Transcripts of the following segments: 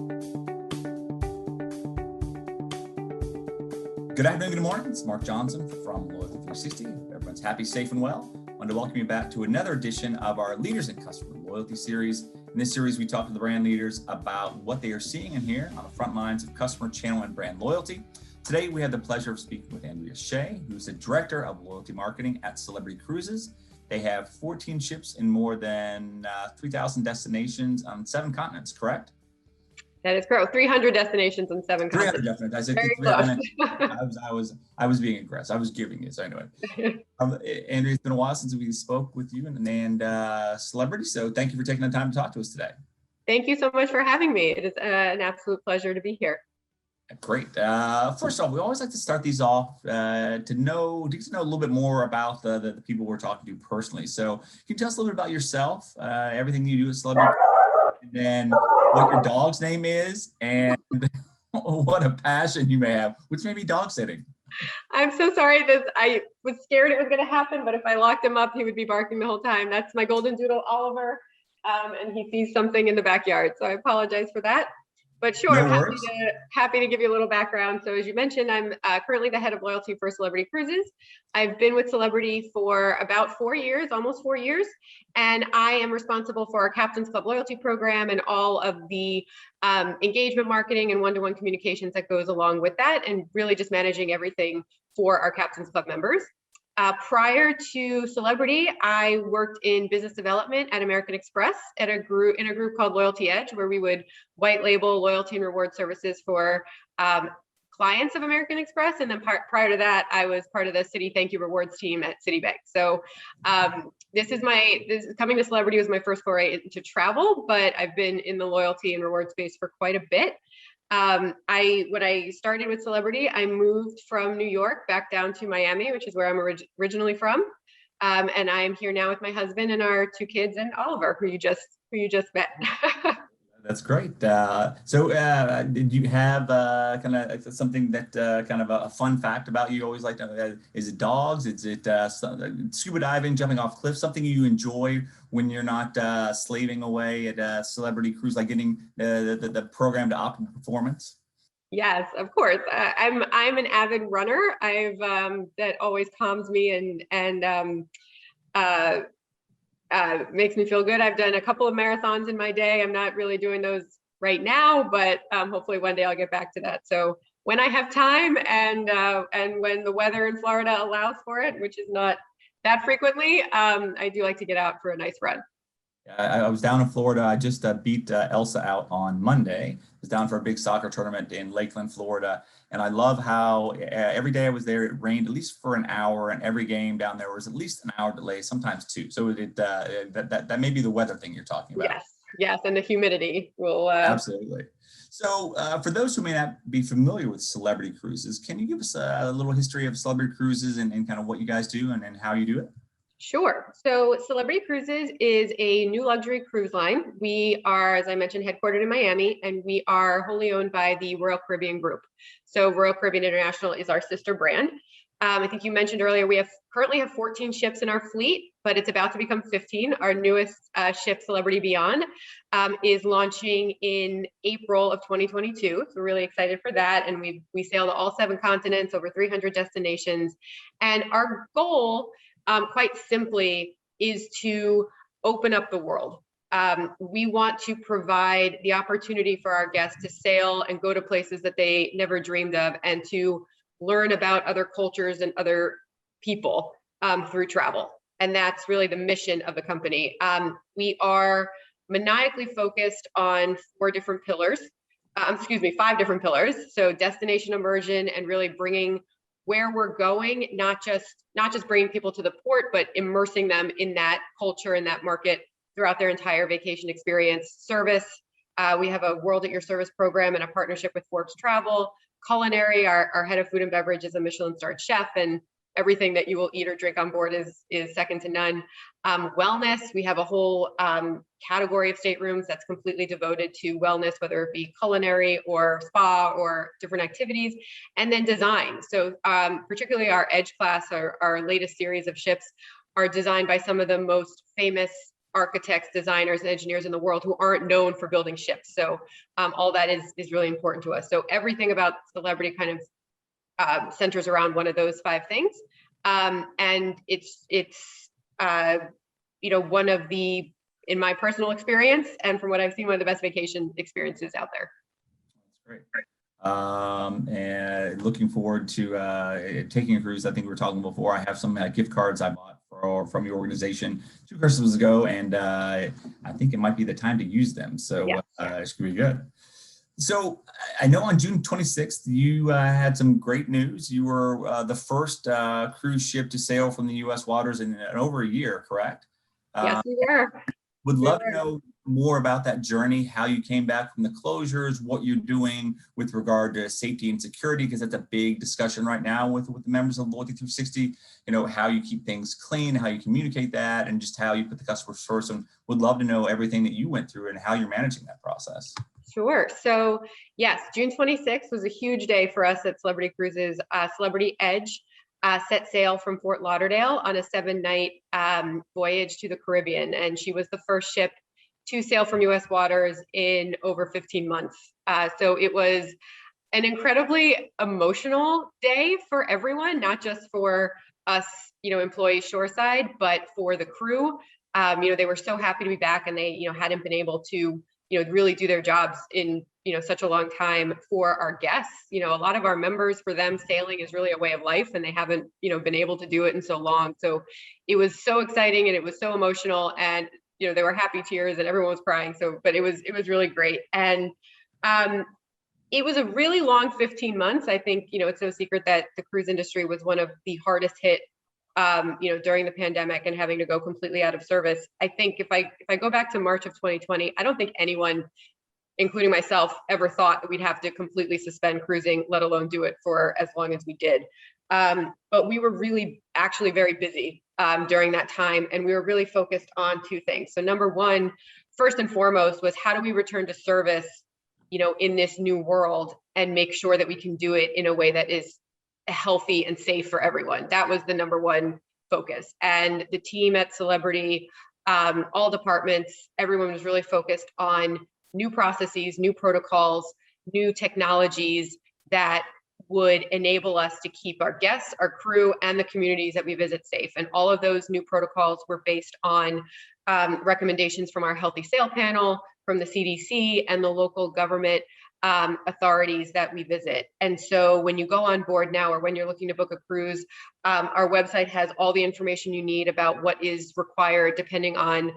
Good afternoon, good morning. It's Mark Johnson from Loyalty360. Everyone's happy, safe, and well. I want to welcome you back to another edition of our Leaders in Customer Loyalty series. In this series, we talk to the brand leaders about what they are seeing and hearing on the front lines of customer channel and brand loyalty. Today, we have the pleasure of speaking with Andrea Shey, who's the Director of Loyalty Marketing at Celebrity Cruises. They have 14 ships in more than 3,000 destinations on 7 continents, correct? That is correct. 300 destinations on 7 continents. 300 destinations. I said, I was being aggressive. I was giving you. So anyway, Andrea, it's been a while since we spoke with you and Celebrity. So thank you for taking the time to talk to us today. Thank you so much for having me. It is an absolute pleasure to be here. Great. First off, we always like to start these off to get to know a little bit more about the people we're talking to personally. So can you tell us a little bit about yourself, everything you do at Celebrity, and then what your dog's name is, and what a passion you may have, which may be dog sitting. I'm so sorry. I was scared it was going to happen, but if I locked him up, he would be barking the whole time. That's my golden doodle, Oliver, and he sees something in the backyard. So I apologize for that. But sure, no I'm happy to give you a little background. So as you mentioned, I'm currently the head of loyalty for Celebrity Cruises. I've been with Celebrity for about 4 years, almost 4 years, and I am responsible for our Captain's Club loyalty program and all of the engagement marketing and one-to-one communications that goes along with that, and really just managing everything for our Captain's Club members. Prior to Celebrity, I worked in business development at American Express in a group called Loyalty Edge, where we would white label loyalty and reward services for clients of American Express. And then prior to that, I was part of the Citi Thank You Rewards team at Citibank. So coming to Celebrity was my first foray into travel, but I've been in the loyalty and reward space for quite a bit. When I started with Celebrity, I moved from New York back down to Miami, which is where I'm originally from. And I'm here now with my husband and our 2 kids and Oliver, who you just met. That's great. Did you have kind of something that kind of a fun fact about you always like to, is it dogs? Is it scuba diving, jumping off cliffs, something you enjoy when you're not slaving away at a Celebrity Cruise, like getting the program to optimal performance? Yes, of course. I'm an avid runner. That always calms me and makes me feel good. I've done a couple of marathons in my day. I'm not really doing those right now, but hopefully one day I'll get back to that. So when I have time and when the weather in Florida allows for it, which is not that frequently, I do like to get out for a nice run. I was down in Florida. I just beat Elsa out on Monday. I was down for a big soccer tournament in Lakeland, Florida. And I love how every day I was there, it rained at least for an hour, and every game down there was at least an hour delay, sometimes 2. So that may be the weather thing you're talking about. Yes, and the humidity will. Absolutely. So for those who may not be familiar with Celebrity Cruises, can you give us a little history of Celebrity Cruises and kind of what you guys do and how you do it? Sure. So Celebrity Cruises is a new luxury cruise line. We are, as I mentioned, headquartered in Miami, and we are wholly owned by the Royal Caribbean Group. So Royal Caribbean International is our sister brand. I think you mentioned earlier, we currently have 14 ships in our fleet, but it's about to become 15. Our newest ship, Celebrity Beyond, is launching in April of 2022. So we're really excited for that. And we sail to all 7 continents, over 300 destinations. And our goal, quite simply, is to open up the world. We want to provide the opportunity for our guests to sail and go to places that they never dreamed of, and to learn about other cultures and other people through travel. And that's really the mission of the company. We are maniacally focused on 5 different pillars. So destination immersion, and really bringing where we're going, not just bringing people to the port, but immersing them in that culture and that market throughout their entire vacation experience. Service, we have a World at Your Service program and a partnership with Forbes Travel. Culinary, our head of food and beverage is a Michelin-starred chef, and everything that you will eat or drink on board is second to none. Wellness, we have a whole category of staterooms that's completely devoted to wellness, whether it be culinary or spa or different activities. And then design. So particularly our Edge class, our latest series of ships, are designed by some of the most famous architects, designers, and engineers in the world who aren't known for building ships. So all that is really important to us. So everything about Celebrity kind of centers around one of those 5 things. And it's one of the, in my personal experience and from what I've seen, one of the best vacation experiences out there. That's great. And looking forward to taking a cruise. I think we were talking before. I have some gift cards I bought from your organization 2 Christmases ago, and I think it might be the time to use them. So Yeah. It's gonna be good. So I know on June 26th, you had some great news. You were the first cruise ship to sail from the U.S. waters in over a year, correct? Yes, we were. Would love to know more about that journey, how you came back from the closures, what you're doing with regard to safety and security, because that's a big discussion right now with the members of Loyalty360, how you keep things clean, how you communicate that, and just how you put the customer first. And would love to know everything that you went through and how you're managing that process. Sure. So yes, June 26th was a huge day for us at Celebrity Cruises. Celebrity Edge set sail from Fort Lauderdale on a 7-night voyage to the Caribbean. And she was the first ship to sail from U.S. waters in over 15 months. So it was an incredibly emotional day for everyone, not just for us, employees shoreside, but for the crew. They were so happy to be back, and they, hadn't been able to, really do their jobs in, such a long time. For our guests, a lot of our members, for them, sailing is really a way of life, and they haven't, been able to do it in so long. So it was so exciting, and it was so emotional, and there were happy tears and everyone was crying. So, but it was really great. And it was a really long 15 months. I think, it's no secret that the cruise industry was one of the hardest hit, during the pandemic and having to go completely out of service. I think if I go back to March of 2020, I don't think anyone, including myself, ever thought that we'd have to completely suspend cruising, let alone do it for as long as we did. But we were really actually very busy during that time, and we were really focused on 2 things. So number one, first and foremost, was how do we return to service, in this new world, and make sure that we can do it in a way that is healthy and safe for everyone. That was the number one focus. And the team at Celebrity, all departments, everyone was really focused on new processes, new protocols, new technologies that would enable us to keep our guests, our crew, and the communities that we visit safe. And all of those new protocols were based on recommendations from our Healthy Sail Panel, from the CDC, and the local government authorities that we visit. And so when you go on board now, or when you're looking to book a cruise, our website has all the information you need about what is required depending on,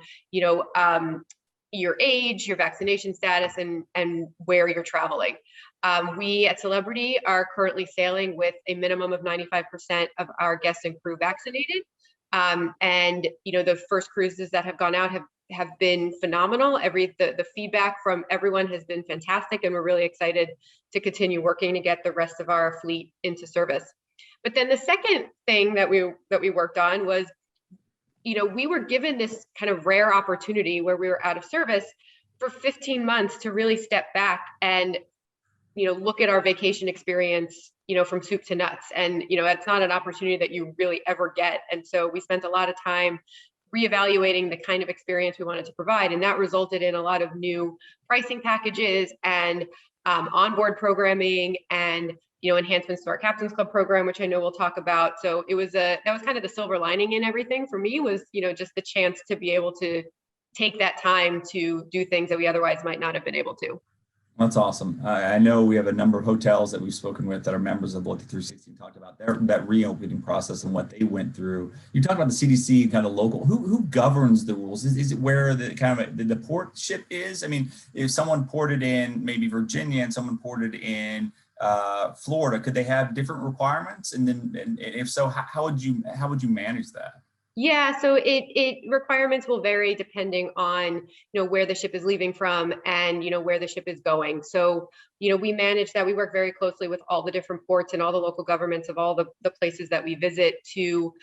your age, your vaccination status, and where you're traveling. We at Celebrity are currently sailing with a minimum of 95% of our guests and crew vaccinated. And the first cruises that have gone out have been phenomenal. The feedback from everyone has been fantastic, and we're really excited to continue working to get the rest of our fleet into service. But then the second thing that we worked on was, we were given this kind of rare opportunity where we were out of service for 15 months to really step back and look at our vacation experience, from soup to nuts. And, that's not an opportunity that you really ever get. And so we spent a lot of time reevaluating the kind of experience we wanted to provide. And that resulted in a lot of new pricing packages and onboard programming and, enhancements to our Captain's Club program, which I know we'll talk about. So that was kind of the silver lining in everything for me, was, just the chance to be able to take that time to do things that we otherwise might not have been able to. That's awesome. I know we have a number of hotels that we've spoken with that are members of Loyalty360 and talked about that reopening process and what they went through. You talked about the CDC, kind of local. Who governs the rules? Is it where the kind of the port ship is? I mean, if someone ported in maybe Virginia and someone ported in Florida, could they have different requirements? And if so, how would you manage that? Yeah, so it requirements will vary depending on, where the ship is leaving from and, where the ship is going. So, we manage that. We work very closely with all the different ports and all the local governments of all the places that we visit to,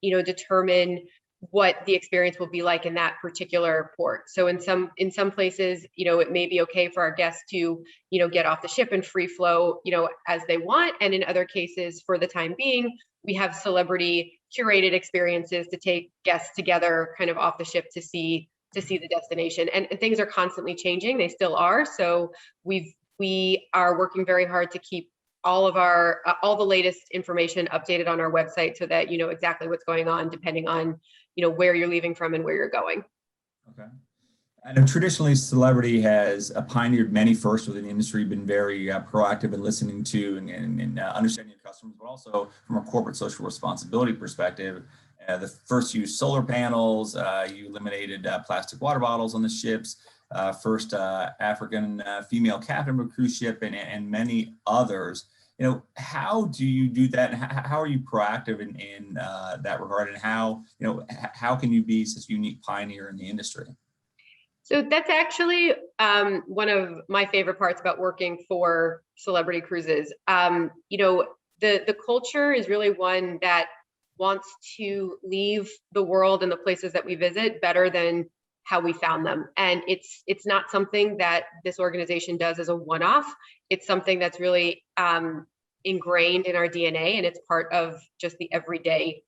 determine what the experience will be like in that particular port. So in some places, it may be okay for our guests to, get off the ship and free flow, as they want. And in other cases, for the time being, we have Celebrity curated experiences to take guests together kind of off the ship to see the destination. And things are constantly changing. They still are. So we are working very hard to keep all of our all the latest information updated on our website so that you know exactly what's going on depending on where you're leaving from and where you're going. Okay. And traditionally, Celebrity has pioneered many firsts within the industry, been very proactive in listening to and understanding your customers, but also from a corporate social responsibility perspective. The first used solar panels, you eliminated plastic water bottles on the ships, first African female captain of a cruise ship, and many others. How do you do that, and how are you proactive in that regard, and how can you be such a unique pioneer in the industry? So that's actually one of my favorite parts about working for Celebrity Cruises. The culture is really one that wants to leave the world and the places that we visit better than how we found them. And it's not something that this organization does as a one-off. It's something that's really ingrained in our DNA, and it's part of just the everyday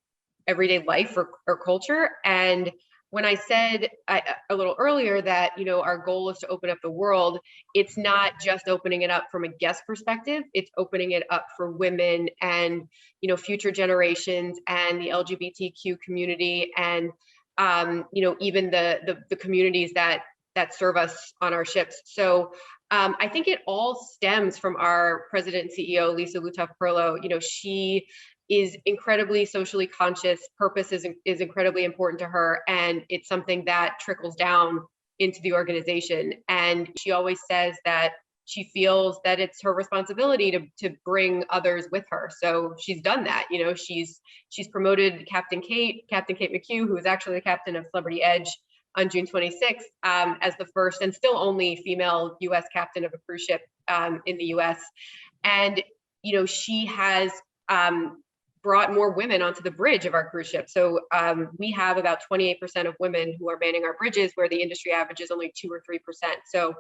life or culture. And when I said a little earlier that, our goal is to open up the world, it's not just opening it up from a guest perspective, it's opening it up for women and, future generations and the LGBTQ community and, even the communities that serve us on our ships. So I think it all stems from our president and CEO, Lisa Lutoff-Perlo. She is incredibly socially conscious. Purpose is incredibly important to her, and it's something that trickles down into the organization. And she always says that she feels that it's her responsibility to bring others with her. So she's done that. She's promoted Captain Kate McHugh, who is actually the captain of Celebrity Edge on June 26th, as the first and still only female U.S. captain of a cruise ship in the U.S. And she has brought more women onto the bridge of our cruise ship. So we have about 28% of women who are manning our bridges, where the industry average is only 2 or 3%. So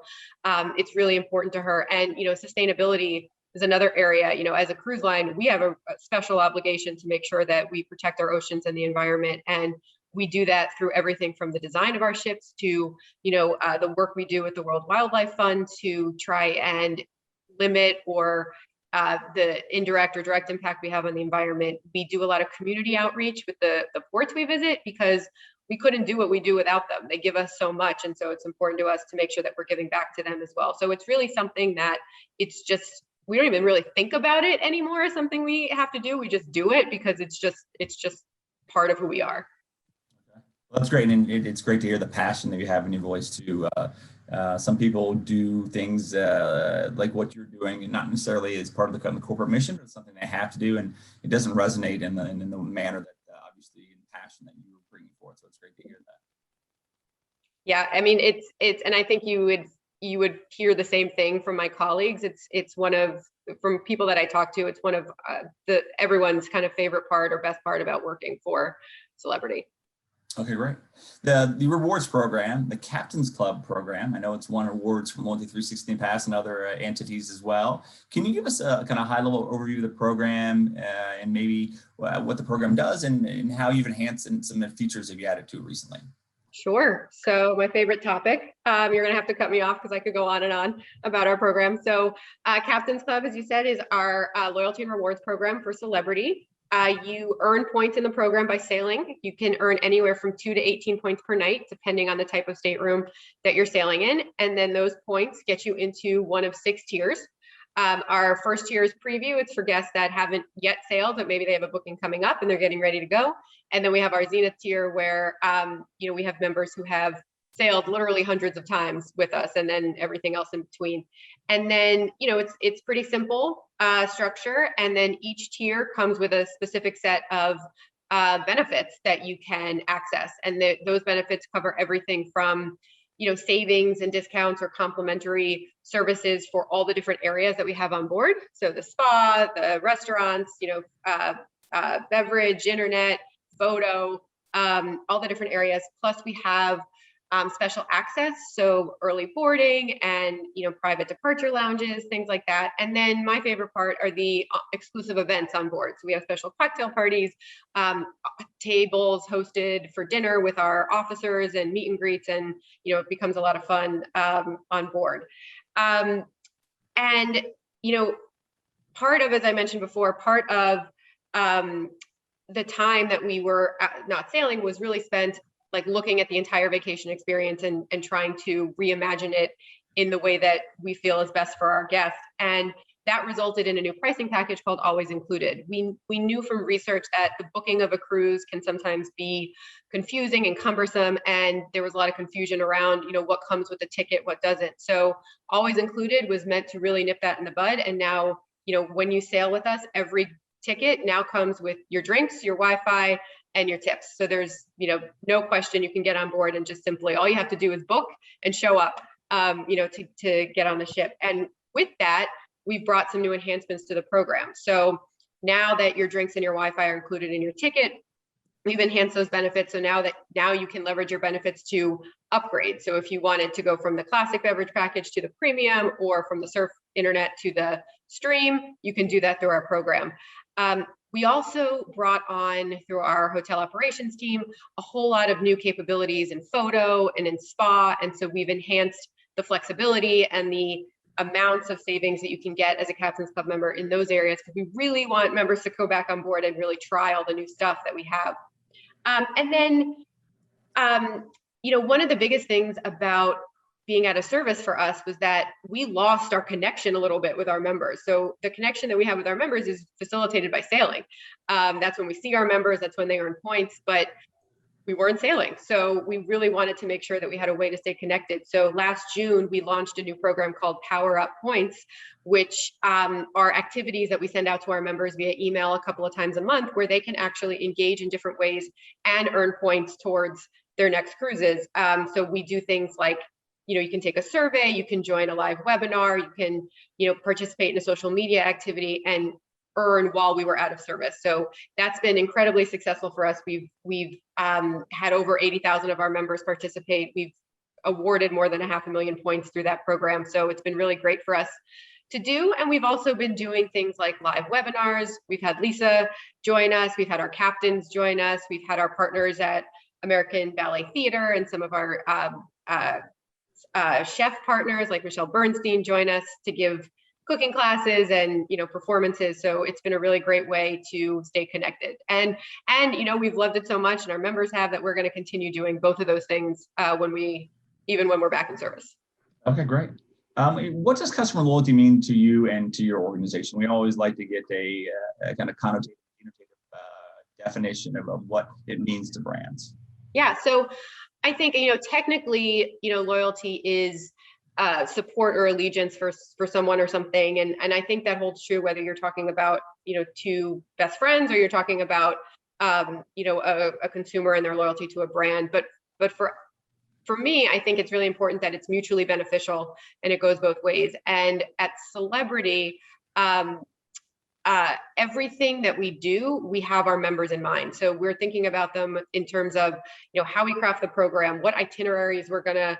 it's really important to her. And sustainability is another area. As a cruise line, we have a special obligation to make sure that we protect our oceans and the environment. And we do that through everything from the design of our ships to the work we do with the World Wildlife Fund to try and limit or the indirect or direct impact we have on the environment. We do a lot of community outreach with the ports we visit, because we couldn't do what we do without them. They give us so much. And so it's important to us to make sure that we're giving back to them as well. So it's really something that we don't even really think about it anymore as something we have to do. We just do it because it's just part of who we are. Well, that's great. And it's great to hear the passion that you have in your voice too. Some people do things like what you're doing, and not necessarily as part of the corporate mission, but it's something they have to do, and it doesn't resonate in the manner that obviously in passion that you were bringing forth. So it's great to hear that. Yeah, I mean it's, and I think you would hear the same thing from my colleagues. It's one of, from people that I talk to, it's one of everyone's kind of favorite part or best part about working for Celebrity. Okay, great. The rewards program, the Captain's Club program, I know it's won awards from Loyalty360 in the past and other entities as well. Can you give us a kind of high-level overview of the program and maybe what the program does and how you've enhanced and some of the features have you added to it recently? Sure. So my favorite topic, you're going to have to cut me off because I could go on and on about our program. So Captain's Club, as you said, is our loyalty and rewards program for Celebrity. You earn points in the program by sailing. You can earn anywhere from 2 to 18 points per night, depending on the type of stateroom that you're sailing in. And then those points get you into one of 6 tiers. Our first tier is preview. It's for guests that haven't yet sailed, but maybe they have a booking coming up and they're getting ready to go. And then we have our Zenith tier where, we have members who have sailed literally hundreds of times with us, and then everything else in between. And then, it's pretty simple structure. And then each tier comes with a specific set of benefits that you can access. And those benefits cover everything from, savings and discounts or complimentary services for all the different areas that we have on board. So the spa, the restaurants, beverage, internet, photo, all the different areas. Plus we have special access, so early boarding and private departure lounges, things like that. And then my favorite part are the exclusive events on board. So we have special cocktail parties, tables hosted for dinner with our officers, and meet and greets, and it becomes a lot of fun on board. And part of, as I mentioned before, part of the time that we were not sailing was really spent like looking at the entire vacation experience and trying to reimagine it in the way that we feel is best for our guests. And that resulted in a new pricing package called Always Included. We knew from research that the booking of a cruise can sometimes be confusing and cumbersome, and there was a lot of confusion around, what comes with the ticket, what doesn't. So Always Included was meant to really nip that in the bud. And now, when you sail with us, every ticket now comes with your drinks, your Wi-Fi, and your tips. So there's, no question, you can get on board and just simply, all you have to do is book and show up, to get on the ship. And with that, we've brought some new enhancements to the program. So now that your drinks and your Wi-Fi are included in your ticket, we've enhanced those benefits. So now you can leverage your benefits to upgrade. So if you wanted to go from the classic beverage package to the premium, or from the surf internet to the stream, you can do that through our program. We also brought on, through our hotel operations team, a whole lot of new capabilities in photo and in spa. And so we've enhanced the flexibility and the amounts of savings that you can get as a Captain's Club member in those areas, because we really want members to go back on board and really try all the new stuff that we have. And then, one of the biggest things about being out of service for us was that we lost our connection a little bit with our members. So the connection that we have with our members is facilitated by sailing. That's when we see our members, that's when they earn points, but we weren't sailing. So we really wanted to make sure that we had a way to stay connected. So last June, we launched a new program called Power Up Points, which are activities that we send out to our members via email a couple of times a month, where they can actually engage in different ways and earn points towards their next cruises. So we do things like, you can take a survey, you can join a live webinar, you can, participate in a social media activity and earn while we were out of service. So that's been incredibly successful for us. We've had over 80,000 of our members participate. We've awarded more than 500,000 points through that program. So it's been really great for us to do. And we've also been doing things like live webinars. We've had Lisa join us. We've had our captains join us. We've had our partners at American Ballet Theater and some of our chef partners like Michelle Bernstein join us to give cooking classes and performances. So it's been a really great way to stay connected. And we've loved it so much, and our members have, that we're going to continue doing both of those things even when we're back in service. Okay, great. What does customer loyalty mean to you and to your organization? We always like to get a kind of connotative definition of what it means to brands. Yeah, so I think, technically, loyalty is support or allegiance for someone or something. And I think that holds true whether you're talking about, two best friends, or you're talking about, a consumer and their loyalty to a brand. But for me, I think it's really important that it's mutually beneficial and it goes both ways. And at Celebrity, everything that we do, we have our members in mind. So we're thinking about them in terms of, how we craft the program, what itineraries we're going to,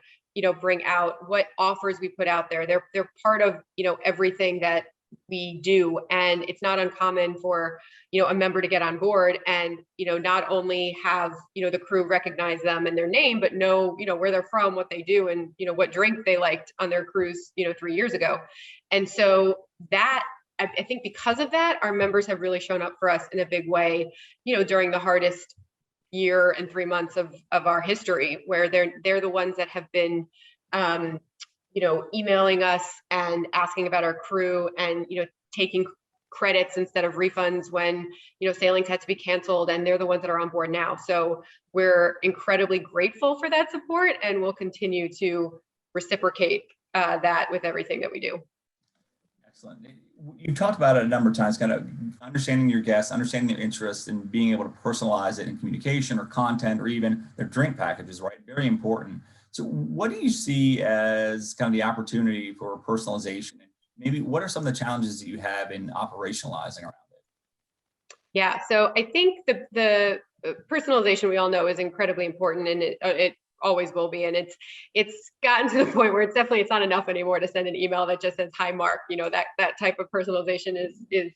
bring out, what offers we put out there. They're part of, everything that we do. And it's not uncommon for, a member to get on board and, not only have, the crew recognize them and their name, but know, where they're from, what they do, and, what drink they liked on their cruise, 3 years ago. And so that, I think because of that, our members have really shown up for us in a big way, during the hardest year and 3 months of our history, where they're the ones that have been, emailing us and asking about our crew and, taking credits instead of refunds when, sailings had to be canceled, and they're the ones that are on board now. So we're incredibly grateful for that support, and we'll continue to reciprocate that with everything that we do. Excellent. You talked about it a number of times, kind of understanding your guests, understanding their interests, and being able to personalize it in communication or content or even their drink packages, right? Very important. So what do you see as kind of the opportunity for personalization? And maybe what are some of the challenges that you have in operationalizing around it? Yeah, so I think the personalization, we all know, is incredibly important, and it always will be. And it's gotten to the point where it's not enough anymore to send an email that just says, "Hi, Mark." That type of personalization is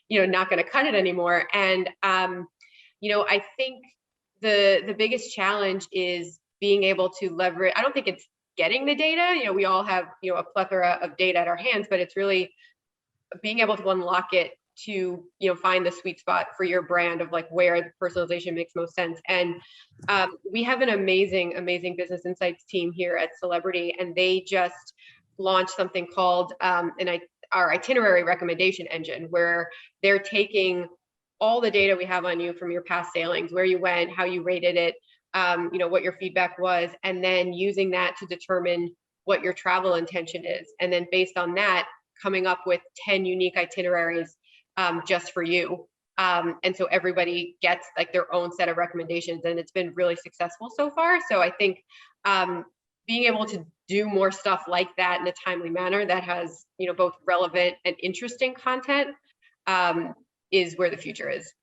not going to cut it anymore. And I think the biggest challenge is being able to leverage. I don't think it's getting the data. We all have a plethora of data at our hands, but it's really being able to unlock it to find the sweet spot for your brand of like where the personalization makes most sense. And we have an amazing business insights team here at Celebrity, and they just launched something called our Itinerary recommendation engine, where they're taking all the data we have on you from your past sailings, where you went, how you rated it, what your feedback was, and then using that to determine what your travel intention is, and then based on that coming up with 10 unique itineraries just for you. And so everybody gets like their own set of recommendations, and it's been really successful so far. So I think being able to do more stuff like that in a timely manner that has, both relevant and interesting content is where the future is.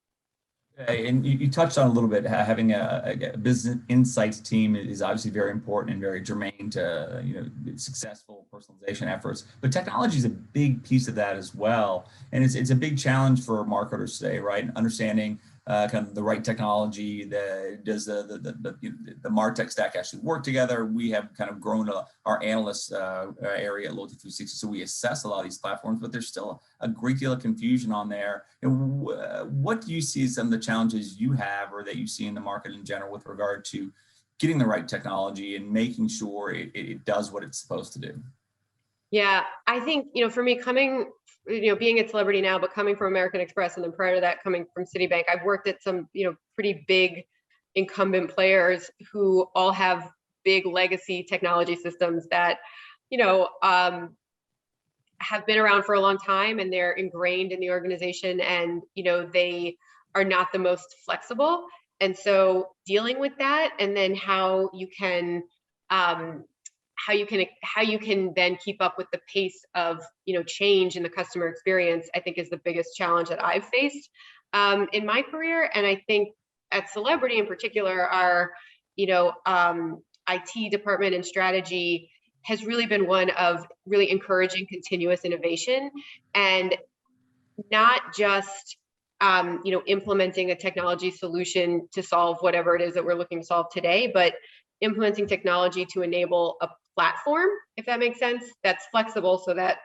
And you touched on a little bit, having a business insights team is obviously very important and very germane to successful personalization efforts. But technology is a big piece of that as well, and it's a big challenge for marketers today, right? Understanding kind of the right technology. Does the MarTech stack actually work together? We have kind of grown our analyst area at Loyalty360, so we assess a lot of these platforms, but there's still a great deal of confusion on there. And what do you see as some of the challenges you have, or that you see in the market in general, with regard to getting the right technology and making sure it does what it's supposed to do? Yeah, I think, for me, being at Celebrity now, but coming from American Express, and then prior to that, coming from Citibank, I've worked at some, pretty big incumbent players who all have big legacy technology systems that, have been around for a long time, and they're ingrained in the organization, and, they are not the most flexible. And so dealing with that, and then how you can then keep up with the pace of change in the customer experience, I think is the biggest challenge that I've faced in my career. And I think at Celebrity in particular, our IT department and strategy has really been one of really encouraging continuous innovation, and not just implementing a technology solution to solve whatever it is that we're looking to solve today, but implementing technology to enable a platform, if that makes sense, that's flexible, so that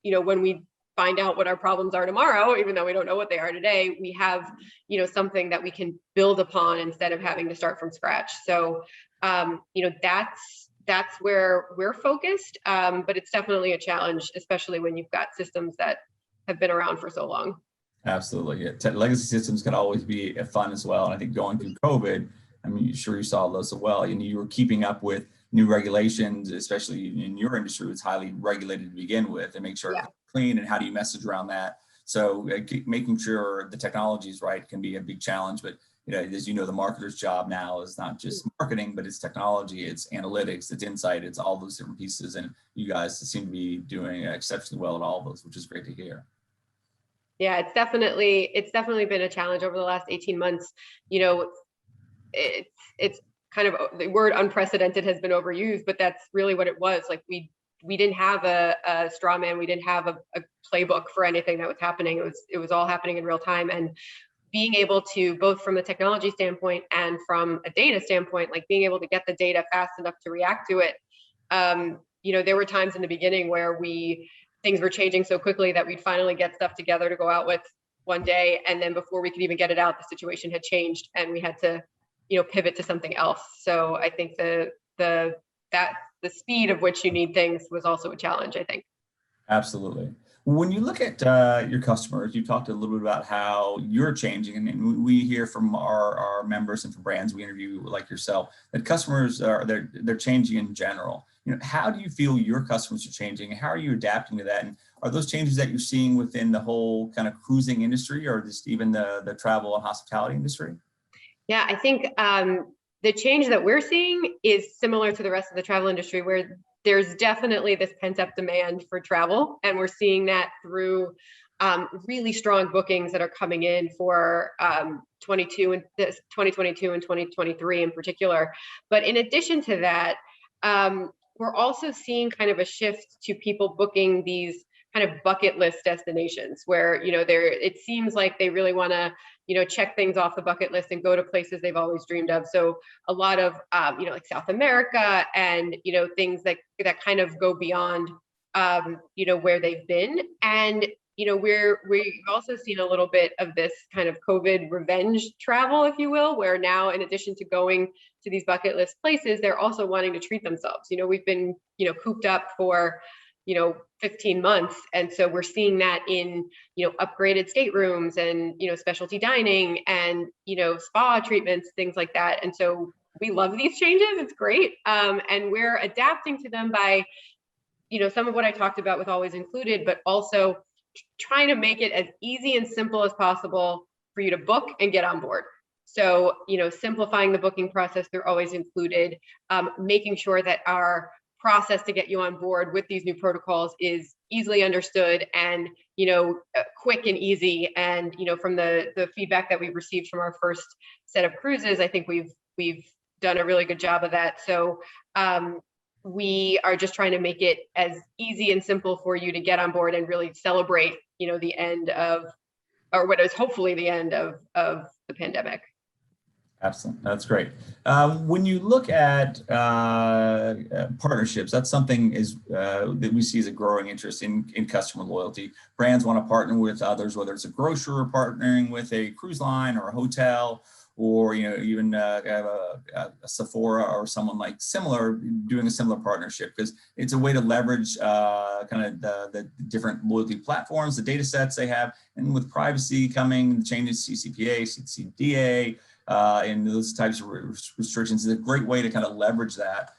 when we find out what our problems are tomorrow, even though we don't know what they are today, we have something that we can build upon instead of having to start from scratch. So that's where we're focused, but it's definitely a challenge, especially when you've got systems that have been around for so long. Absolutely. Yeah. Legacy systems can always be fun as well. And I think going through COVID, sure you saw those as well. You were keeping up with new regulations, especially in your industry. It's highly regulated to begin with, and make sure it's clean, and how do you message around that? So making sure the technology is right can be a big challenge. But as the marketer's job now is not just marketing, but it's technology, it's analytics, it's insight, it's all those different pieces. And you guys seem to be doing exceptionally well at all of those, which is great to hear. Yeah, it's definitely been a challenge over the last 18 months. It's kind of, the word unprecedented has been overused, but that's really what it was. Like we didn't have a straw man, we didn't have a playbook for anything that was happening. It was all happening in real time, and being able to, both from a technology standpoint and from a data standpoint, like being able to get the data fast enough to react to it. There were times in the beginning where things were changing so quickly that we'd finally get stuff together to go out with one day, and then before we could even get it out, the situation had changed, and we had to pivot to something else. So I think the speed of which you need things was also a challenge, I think. Absolutely. When you look at your customers, you talked a little bit about how you're changing, and we hear from our members and from brands we interview like yourself that customers they're changing in general. How do you feel your customers are changing, and how are you adapting to that? And are those changes that you're seeing within the whole kind of cruising industry, or just even the travel and hospitality industry? Yeah, I think the change that we're seeing is similar to the rest of the travel industry, where there's definitely this pent-up demand for travel, and we're seeing that through really strong bookings that are coming in for 2022 and 2023 in particular. But in addition to that, we're also seeing kind of a shift to people booking these kind of bucket list destinations where, it seems like they really want to, check things off the bucket list and go to places they've always dreamed of. So a lot of, like South America and, things that kind of go beyond, where they've been. And, we've also seen a little bit of this kind of COVID revenge travel, if you will, where now, in addition to going to these bucket list places, they're also wanting to treat themselves. We've been, cooped up for, 15 months. And so we're seeing that in, upgraded staterooms and, specialty dining and, spa treatments, things like that. And so we love these changes. It's great. And we're adapting to them by, some of what I talked about with Always Included, but also trying to make it as easy and simple as possible for you to book and get on board. So, simplifying the booking process through Always Included, making sure that our process to get you on board with these new protocols is easily understood and, quick and easy. And, from the feedback that we've received from our first set of cruises, I think we've done a really good job of that. So, we are just trying to make it as easy and simple for you to get on board and really celebrate, the end of, or what is hopefully the end of the pandemic. Excellent. That's great. When you look at partnerships, that's something that we see as a growing interest in customer loyalty. Brands want to partner with others, whether it's a grocer partnering with a cruise line or a hotel, or even a Sephora or someone like similar doing a similar partnership, because it's a way to leverage kind of the different loyalty platforms, the data sets they have, and with privacy coming, the changes CCPA, CCDA, and those types of restrictions is a great way to kind of leverage that.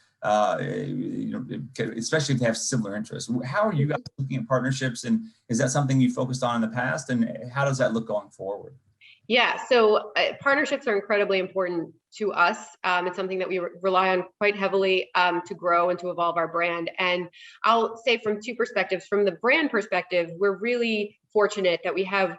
Especially if they have similar interests. How are you guys looking at partnerships, and is that something you focused on in the past, and how does that look going forward? Yeah, so partnerships are incredibly important to us. It's something that we rely on quite heavily to grow and to evolve our brand. And I'll say from two perspectives. From the brand perspective, we're really fortunate that we have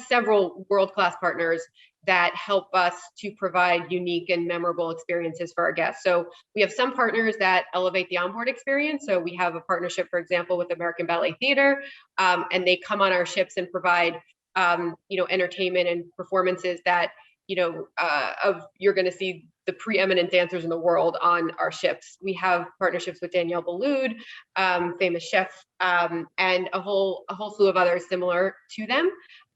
several world-class partners that help us to provide unique and memorable experiences for our guests. So we have some partners that elevate the onboard experience. So we have a partnership, for example, with American Ballet Theater, and they come on our ships and provide entertainment and performances that, you're going to see the preeminent dancers in the world on our ships. We have partnerships with Danielle Boulud, famous chef, and a whole slew of others similar to them.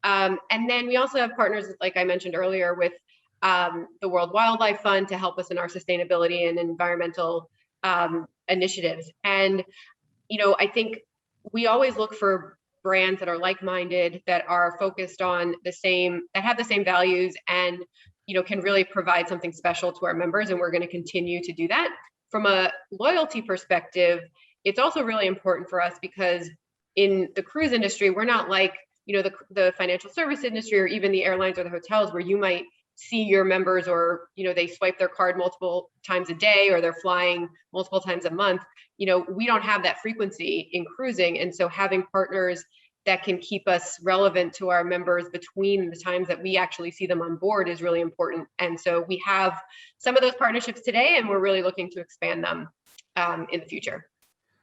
And then we also have partners, like I mentioned earlier, with the World Wildlife Fund to help us in our sustainability and environmental initiatives. And, I think we always look for brands that are like-minded, that are focused on that have the same values, and can really provide something special to our members. And we're going to continue to do that. From a loyalty perspective, it's also really important for us because in the cruise industry, we're not like the financial service industry or even the airlines or the hotels, where you might see your members, or they swipe their card multiple times a day, or they're flying multiple times a month. We don't have that frequency in cruising. And so having partners that can keep us relevant to our members between the times that we actually see them on board is really important. And so we have some of those partnerships today, and we're really looking to expand them in the future.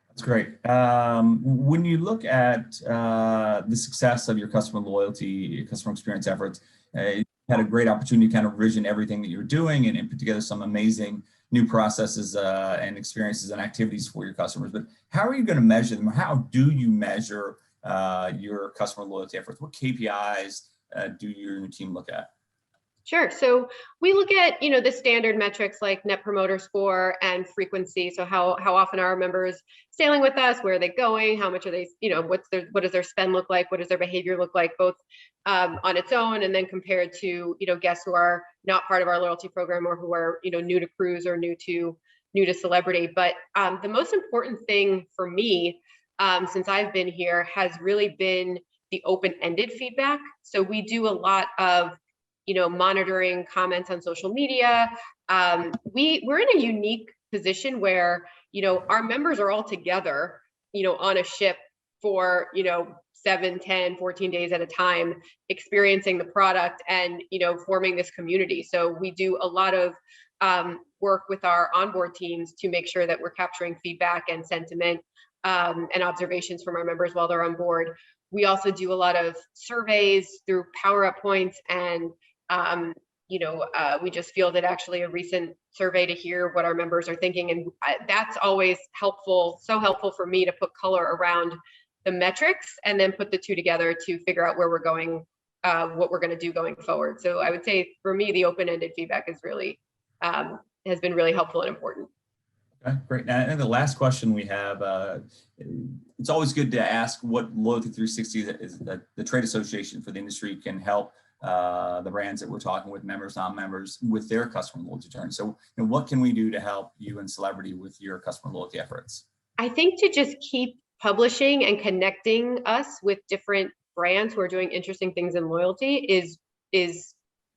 That's great. When you look at the success of your customer loyalty, customer experience efforts, you had a great opportunity to kind of vision everything that you're doing and put together some amazing new processes and experiences and activities for your customers. But how are you going to measure them? How do you measure your customer loyalty efforts? What KPIs do you and your team look at? Sure. So we look at, the standard metrics like Net Promoter Score and frequency. So how often are our members sailing with us? Where are they going? How much are they, what does their spend look like? What does their behavior look like, both on its own and then compared to, guests who are not part of our loyalty program, or who are, new to cruise or new to Celebrity. But the most important thing for me, since I've been here, has really been the open-ended feedback. So we do a lot of monitoring comments on social media. We're in a unique position where, our members are all together, on a ship for, 7, 10, 14 days at a time, experiencing the product and, forming this community. So we do a lot of work with our onboard teams to make sure that we're capturing feedback and sentiment and observations from our members while they're on board. We also do a lot of surveys through Power Up Points, and we just fielded actually a recent survey to hear what our members are thinking, and that's always helpful. So helpful for me to put color around the metrics and then put the two together to figure out where we're going, what we're going to do going forward. So I would say for me, the open-ended feedback is really has been really helpful and important. Okay, great. And the last question we have, it's always good to ask what Loyalty360 is, the trade association for the industry, can help the brands that we're talking with, members, non-members, with their customer loyalty journey. So what can we do to help you and Celebrity with your customer loyalty efforts? I think to just keep publishing and connecting us with different brands who are doing interesting things in loyalty is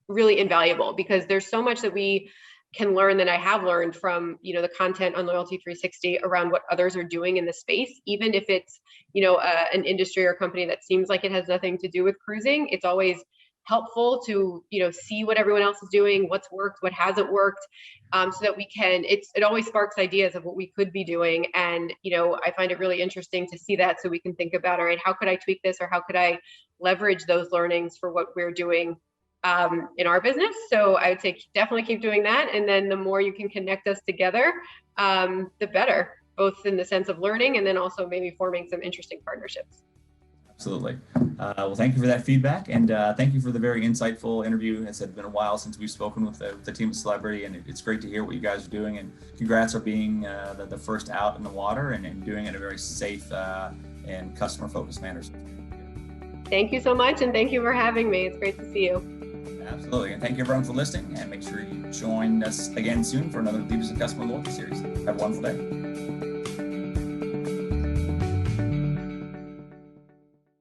really invaluable, because there's so much that we can learn, that I have learned from, the content on Loyalty360 around what others are doing in the space. Even if it's, an industry or company that seems like it has nothing to do with cruising, it's always helpful to, see what everyone else is doing, what's worked, what hasn't worked, so that we can, it always sparks ideas of what we could be doing. And, I find it really interesting to see that, so we can think about, all right, how could I tweak this, or how could I leverage those learnings for what we're doing in our business. So I would say definitely keep doing that. And then the more you can connect us together, the better, both in the sense of learning and then also maybe forming some interesting partnerships. Absolutely. Well, thank you for that feedback, and thank you for the very insightful interview. As I said, it's been a while since we've spoken with the team at Celebrity, and it's great to hear what you guys are doing. And congrats on being the first out in the water and doing it in a very safe and customer-focused manner. Thank you so much, and thank you for having me. It's great to see you. Absolutely. And thank you everyone for listening, and make sure you join us again soon for another Leaders in Customer Loyalty series. Have a wonderful day.